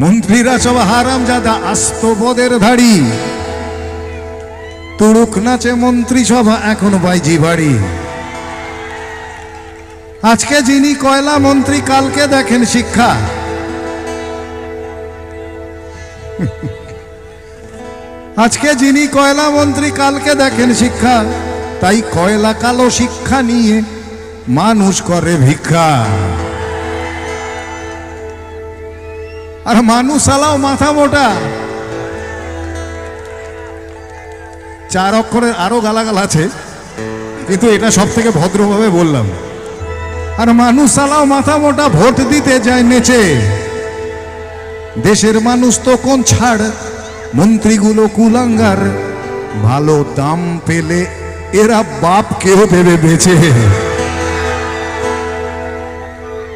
মন্ত্রীরা সব হারামজাদা আস্ত বদের ধাড়ি, তুড়ুক নাচে মন্ত্রী সভা এখন বাইজি বাড়ি। আজকে যিনি কয়লা মন্ত্রী কালকে দেখেন শিক্ষা। আজকে যিনি কয়লা মন্ত্রী কালকে দেখেন শিক্ষা, তাই কয়লা কালো শিক্ষা নিয়ে মানুষ করে ভিক্ষা। আর মানুষ আলাও মাথা মোটা, চার অক্ষরের আরো গালাগাল আছে, কিন্তু এটা সব থেকে ভদ্রভাবে বললাম। আর মানুষ আলাও মাথা মোটা, ভোট দিতে যায় নেচে। দেশের মানুষ তো কোন ছাড়, মন্ত্রীগুলো কুলাঙ্গার, ভালো দাম পেলে এরা বাপ কেউ ভেবে বেঁচে।